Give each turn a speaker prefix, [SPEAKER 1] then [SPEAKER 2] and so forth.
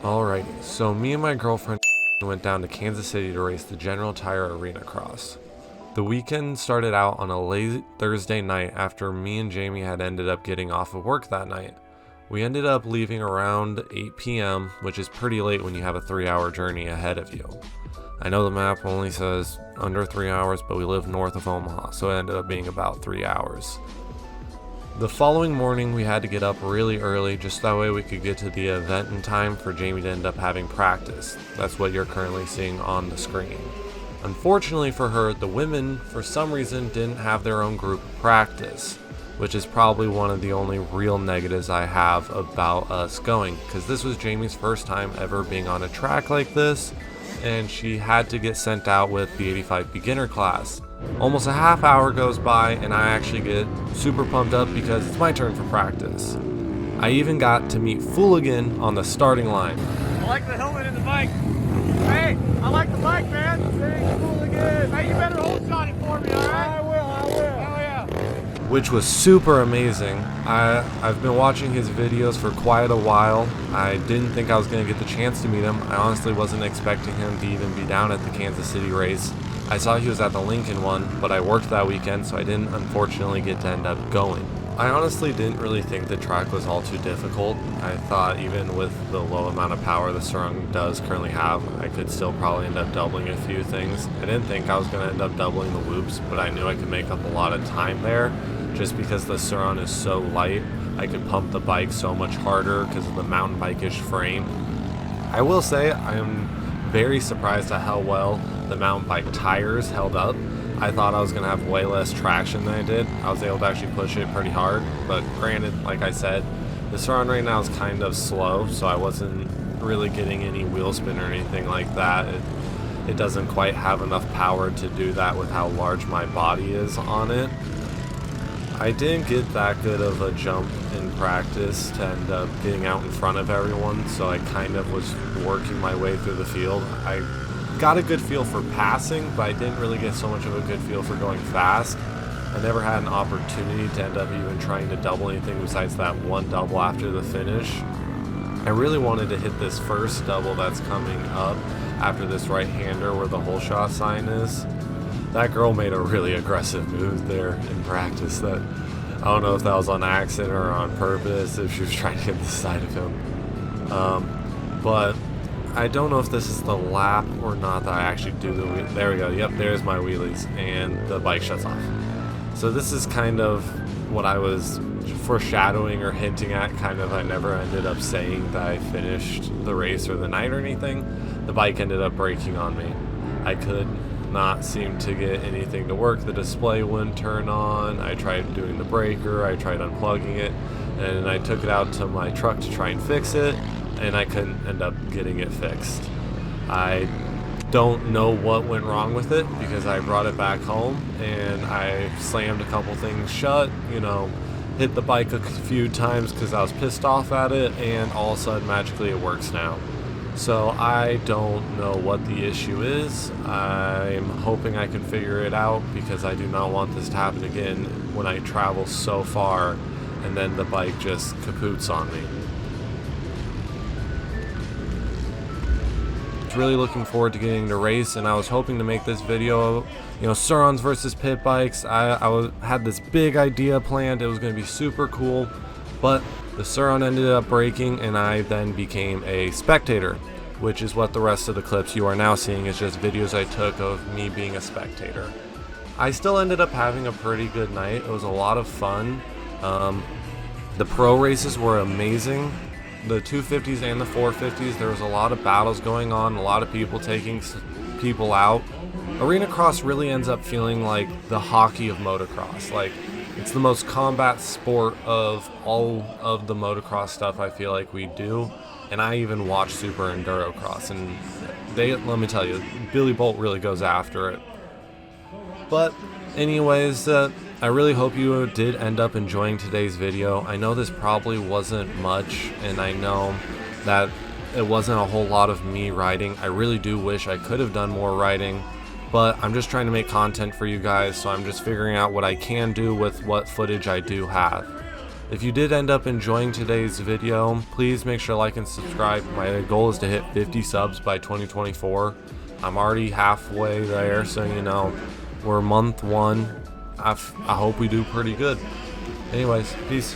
[SPEAKER 1] Alrighty, so me and my girlfriend went down to Kansas City to race the General Tire Arena Cross. The weekend started out on a late Thursday night after me and Jamie had ended up getting off of work that night. We ended up leaving around 8 p.m., which is pretty late when you have a 3-hour journey ahead of you. I know the map only says under 3 hours, but we live north of Omaha, so it ended up being about 3 hours. The following morning we had to get up really early just that way we could get to the event in time for Jamie to end up having practice. That's what you're currently seeing on the screen. Unfortunately for her, the women for some reason didn't have their own group practice, which is probably one of the only real negatives I have about us going, because this was Jamie's first time ever being on a track like this, and she had to get sent out with the 85 beginner class. Almost a half hour goes by and I actually get super pumped up because it's my turn for practice. I even got to meet Fooligan on the starting line.
[SPEAKER 2] I like the helmet and the bike. Hey, I like the bike, man. Thanks, Fooligan. Hey, you better hold Johnny for me, all right? I will. Oh, yeah.
[SPEAKER 1] Which was super amazing. I've been watching his videos for quite a while. I didn't think I was going to get the chance to meet him. I honestly wasn't expecting him to even be down at the Kansas City race. I saw he was at the Lincoln one, but I worked that weekend, so I didn't unfortunately get to end up going. I honestly didn't really think the track was all too difficult. I thought even with the low amount of power the Sur-Ron does currently have, I could still probably end up doubling a few things. I didn't think I was going to end up doubling the loops, but I knew I could make up a lot of time there. Just because the Sur-Ron is so light, I could pump the bike so much harder because of the mountain bike-ish frame. I will say I am very surprised at how well the mountain bike tires held up. I thought I was going to have way less traction than I did. I was able to actually push it pretty hard, but granted, like I said, the Sur-Ron right now is kind of slow, so I wasn't really getting any wheel spin or anything like that. It doesn't quite have enough power to do that with how large my body is on it. I didn't get that good of a jump in practice to end up getting out in front of everyone, so I kind of was working my way through the field. I got a good feel for passing, but I didn't really get so much of a good feel for going fast. I never had an opportunity to end up even trying to double anything besides that one double after the finish. I really wanted to hit this first double that's coming up after this right-hander where the hole shot sign is. That girl made a really aggressive move there in practice that I don't know if that was on accident or on purpose, if she was trying to get the side of him. But I don't know if this is the lap or not that I actually do the wheel. There we go. Yep, there's my wheelies, and the bike shuts off. So this is kind of what I was foreshadowing or hinting at. Kind of, I never ended up saying that I finished the race or the night or anything. The bike ended up breaking on me. I could not seem to get anything to work. The display wouldn't turn on. I tried doing the breaker. I tried unplugging it, and I took it out to my truck to try and fix it, and I couldn't end up getting it fixed. I don't know what went wrong with it because I brought it back home and I slammed a couple things shut, hit the bike a few times because I was pissed off at it, and all of a sudden magically it works now. So I don't know what the issue is. I'm hoping I can figure it out because I do not want this to happen again when I travel so far and then the bike just kapoots on me. Really looking forward to getting to race, and I was hoping to make this video, Sur-Rons versus pit bikes. I had this big idea planned. It was going to be super cool, but the Sur-Ron ended up breaking, and I then became a spectator, which is what the rest of the clips you are now seeing is just videos I took of me being a spectator. I still ended up having a pretty good night. It was a lot of fun. The pro races were amazing. The 250s and the 450s, there was a lot of battles going on, a lot of people taking people out. Arena Cross really ends up feeling like the hockey of motocross. Like, it's the most combat sport of all of the motocross stuff I feel like we do. And I even watch Super Enduro Cross, and let me tell you, Billy Bolt really goes after it. But anyways, I really hope you did end up enjoying today's video. I know this probably wasn't much, and I know that it wasn't a whole lot of me riding. I really do wish I could have done more riding, but I'm just trying to make content for you guys, so I'm just figuring out what I can do with what footage I do have. If you did end up enjoying today's video, please make sure to like and subscribe. My goal is to hit 50 subs by 2024. I'm already halfway there, so you know, we're month 1. I hope we do pretty good. Anyways, peace.